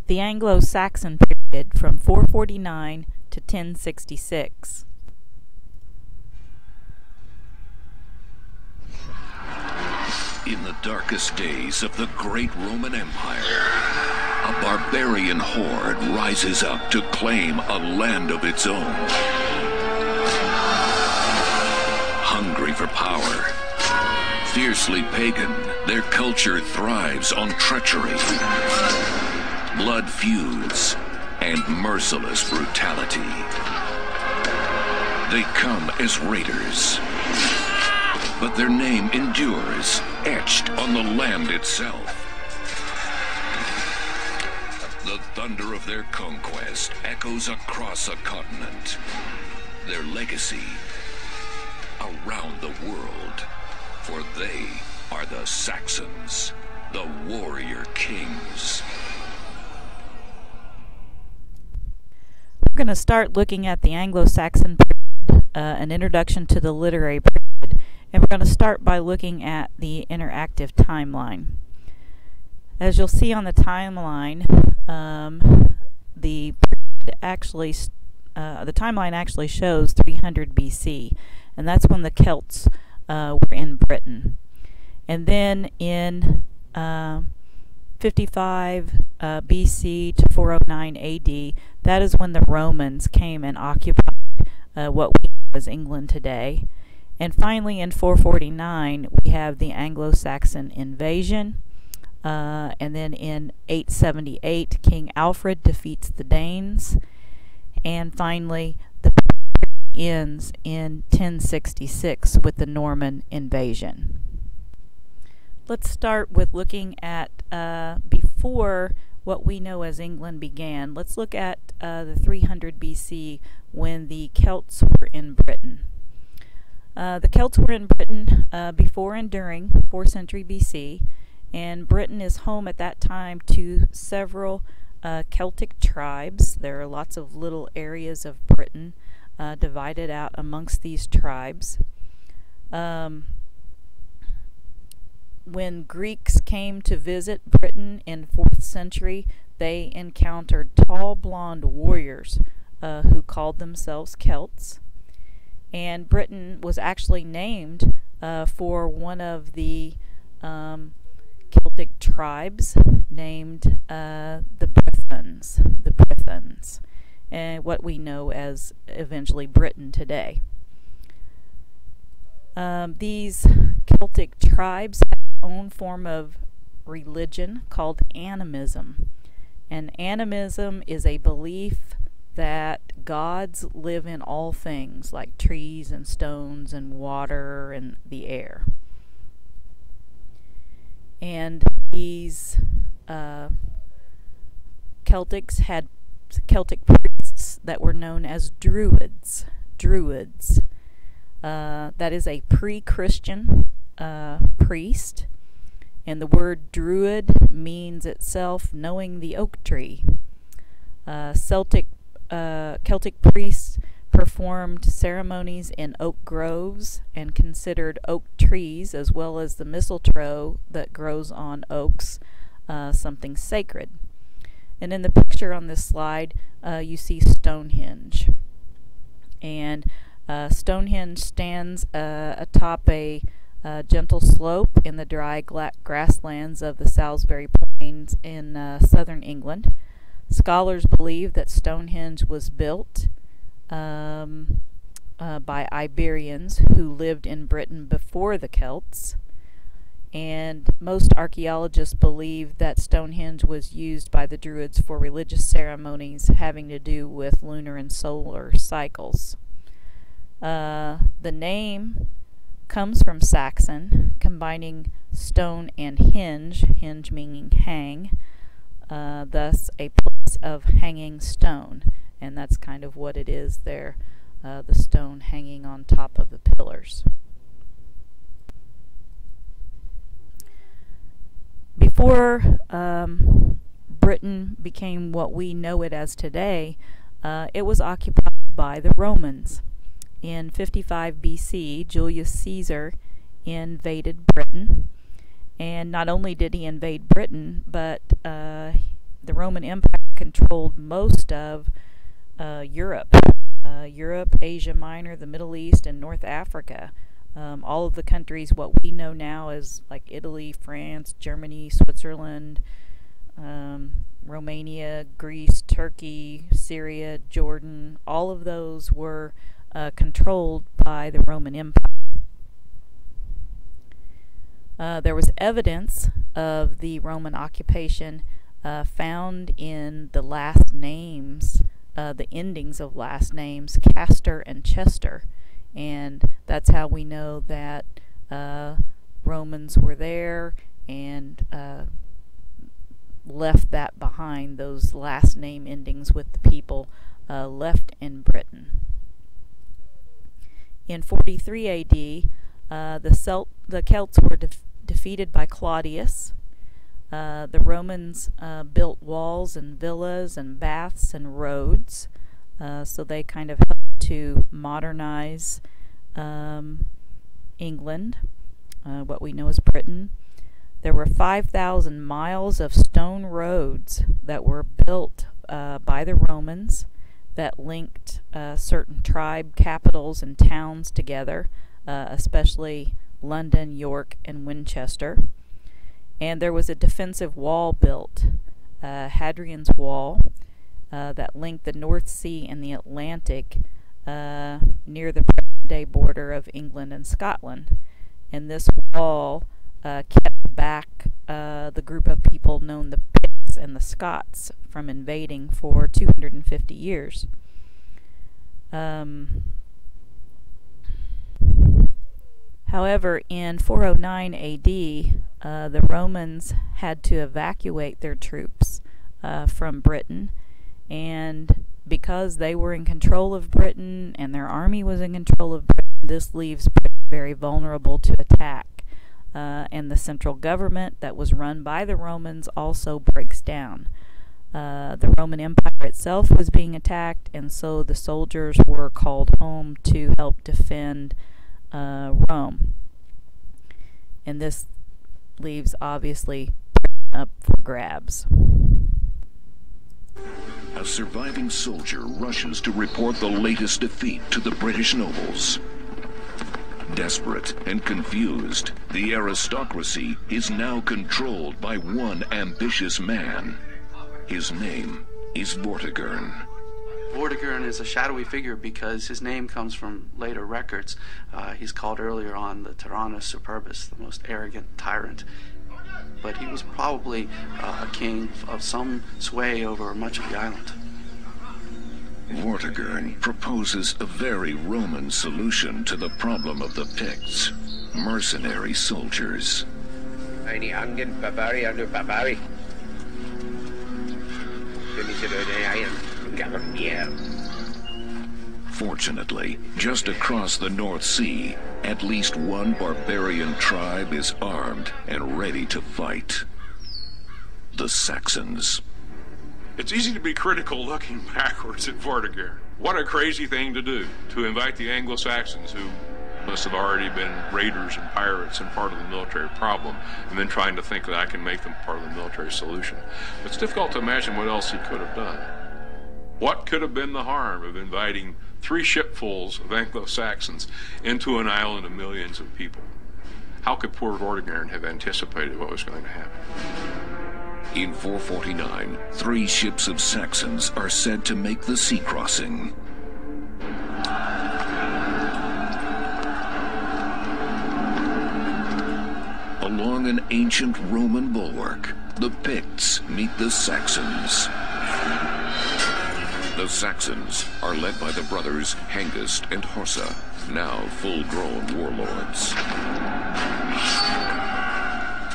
The Anglo-Saxon period from 449 to 1066. In the darkest days of the great Roman Empire, a barbarian horde rises up to claim a land of its own. Hungry for power, fiercely pagan, their culture thrives on treachery, blood feuds, and merciless brutality. They come as raiders, but their name endures, etched on the land itself. The thunder of their conquest echoes across a continent. Their legacy around the world. For they are the Saxons, the warrior kings. We're going to start looking at the Anglo-Saxon period, an introduction to the literary period, and we're going to start by looking at the interactive timeline. As you'll see on the timeline, the timeline actually shows 300 BC, and that's when the Celts were in Britain. And then in 55 BC to 409 AD, that is when the Romans came and occupied what we know as England today. And finally in 449 we have the Anglo-Saxon invasion, and then in 878 King Alfred defeats the Danes, and finally the period ends in 1066 with the Norman invasion. Let's start with looking at before what we know as England began. Let's look at the 300 BC when the Celts were in Britain. The Celts were in Britain before and during 4th century BC, and Britain is home at that time to several Celtic tribes. There are lots of little areas of Britain divided out amongst these tribes. When Greeks came to visit Britain in 4th century, they encountered tall blonde warriors who called themselves Celts. And Britain was actually named for one of the Celtic tribes named the Brythons, and what we know as eventually Britain today. These Celtic tribes have their own form of religion called animism. And animism is a belief that gods live in all things, like trees and stones and water and the air. And these Celtics had Celtic priests that were known as Druids. That is a pre-Christian priest, and the word Druid means itself knowing the oak tree. Celtic priests performed ceremonies in oak groves and considered oak trees, as well as the mistletoe that grows on oaks, something sacred. And in the picture on this slide, you see Stonehenge. And Stonehenge stands atop a gentle slope in the dry grasslands of the Salisbury Plains in southern England. Scholars believe that Stonehenge was built by Iberians who lived in Britain before the Celts, and most archaeologists believe that Stonehenge was used by the Druids for religious ceremonies having to do with lunar and solar cycles. The name comes from Saxon, combining stone and henge meaning hang, thus a place of hanging stone, and that's kind of what it is there, the stone hanging on top of the pillars. Before Britain became what we know it as today, it was occupied by the Romans. In 55 BC, Julius Caesar invaded Britain, and not only did he invade Britain, but the Roman Empire controlled most of Europe, Asia Minor, the Middle East, and North Africa. All of the countries, what we know now as like Italy, France, Germany, Switzerland, Romania, Greece, Turkey, Syria, Jordan, all of those were controlled by the Roman Empire. There was evidence of the Roman occupation found in the last names, the endings of last names, Castor and Chester. And that's how we know that Romans were there and left that behind, those last name endings with the people left in Britain. In 43 AD, the Celts were defeated by Claudius. The Romans built walls and villas and baths and roads, so they kind of helped to modernize England, what we know as Britain. There were 5,000 miles of stone roads that were built by the Romans that linked certain tribe capitals and towns together, especially London, York, and Winchester. And there was a defensive wall built, Hadrian's Wall, that linked the North Sea and the Atlantic near the present-day border of England and Scotland. And this wall kept back the group of people known the Picts and the Scots from invading for 250 years. However, in 409 AD, the Romans had to evacuate their troops from Britain, and because they were in control of Britain and their army was in control of Britain, this leaves Britain very vulnerable to attack. And the central government that was run by the Romans also breaks down. The Roman Empire itself was being attacked, and so the soldiers were called home to help defend Rome. And this leaves, obviously, up for grabs. A surviving soldier rushes to report the latest defeat to the British nobles. Desperate and confused, the aristocracy is now controlled by one ambitious man. His name is Vortigern. Vortigern is a shadowy figure because his name comes from later records. He's called earlier on the Tyrannus Superbus, the most arrogant tyrant. But he was probably a king of some sway over much of the island. Vortigern proposes a very Roman solution to the problem of the Picts, mercenary soldiers. Fortunately, just across the North Sea, at least one barbarian tribe is armed and ready to fight. The Saxons. It's easy to be critical looking backwards at Vortigern. What a crazy thing to do, to invite the Anglo-Saxons, who must have already been raiders and pirates and part of the military problem, and then trying to think that I can make them part of the military solution. It's difficult to imagine what else he could have done. What could have been the harm of inviting 3 shipfuls of Anglo-Saxons into an island of millions of people? How could poor Vortigern have anticipated what was going to happen? In 449, 3 ships of Saxons are said to make the sea crossing. Along an ancient Roman bulwark, the Picts meet the Saxons. The Saxons are led by the brothers Hengist and Horsa, now full-grown warlords.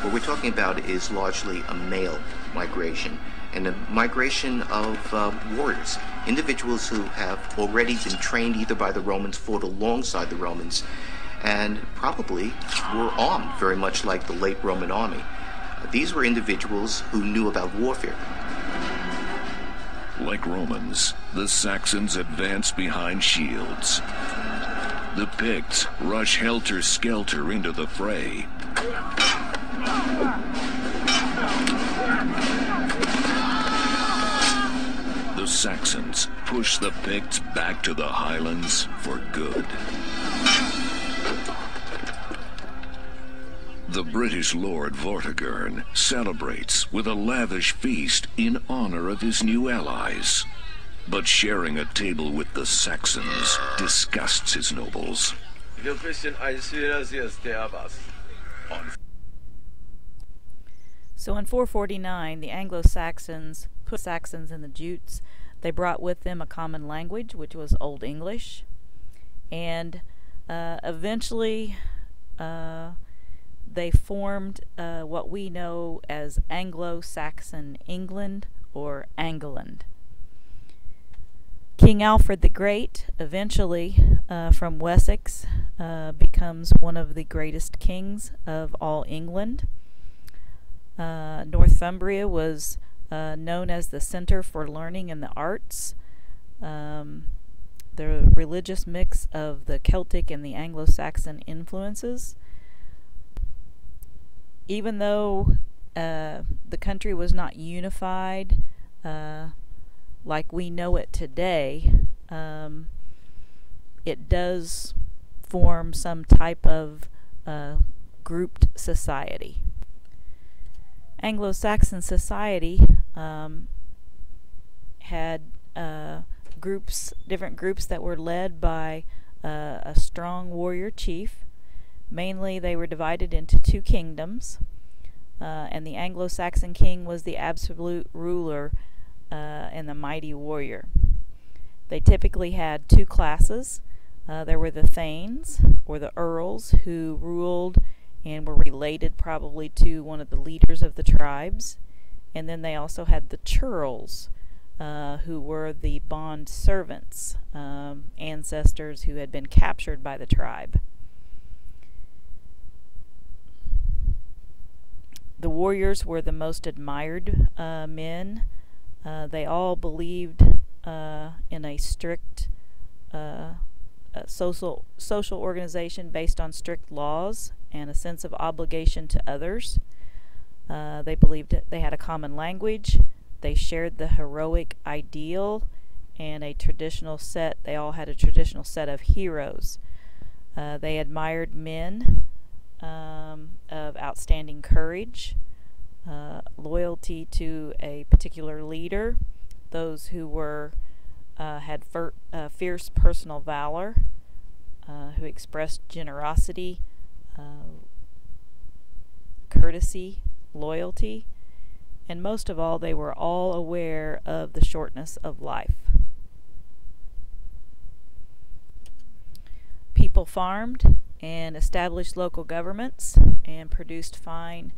What we're talking about is largely a male migration, and a migration of warriors, individuals who have already been trained either by the Romans, fought alongside the Romans, and probably were armed very much like the late Roman army. These were individuals who knew about warfare. Like Romans, the Saxons advance behind shields. The Picts rush helter-skelter into the fray. Saxons push the Picts back to the Highlands for good. The British Lord Vortigern celebrates with a lavish feast in honor of his new allies. But sharing a table with the Saxons disgusts his nobles. So in 449, the Anglo-Saxons put Saxons in the Jutes. They brought with them a common language, which was Old English. And eventually they formed what we know as Anglo-Saxon England, or Angland. King Alfred the Great, eventually from Wessex, becomes one of the greatest kings of all England. Northumbria was known as the center for learning and the arts. The religious mix of the Celtic and the Anglo-Saxon influences. Even though the country was not unified like we know it today, it does form some type of grouped society. Anglo-Saxon society had different groups that were led by a strong warrior chief. Mainly they were divided into two kingdoms, and the Anglo-Saxon king was the absolute ruler and the mighty warrior. They typically had two classes. There were the thanes, or the earls, who ruled and were related probably to one of the leaders of the tribes. And then they also had the churls, who were the bond servants, ancestors who had been captured by the tribe. The warriors were the most admired men. They all believed in a strict social organization based on strict laws and a sense of obligation to others. They believed they had a common language. They shared the heroic ideal and a traditional set. They all had a traditional set of heroes. They admired men of outstanding courage, loyalty to a particular leader, those who were had fierce personal valor, who expressed generosity, courtesy, loyalty, and most of all, they were all aware of the shortness of life. People farmed and established local governments and produced fine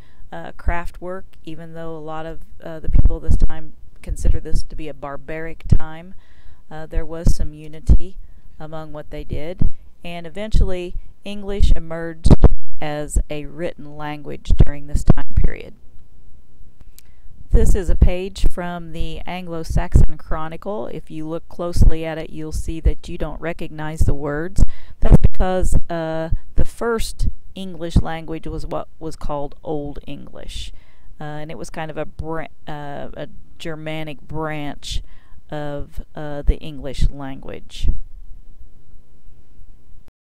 craft work, even though a lot of the people this time consider this to be a barbaric time. There was some unity among what they did, and eventually English emerged as a written language during this time period. This is a page from the Anglo-Saxon Chronicle. If you look closely at it, you'll see that you don't recognize the words. That's because the first English language was what was called Old English, and it was kind of a Germanic branch of the English language.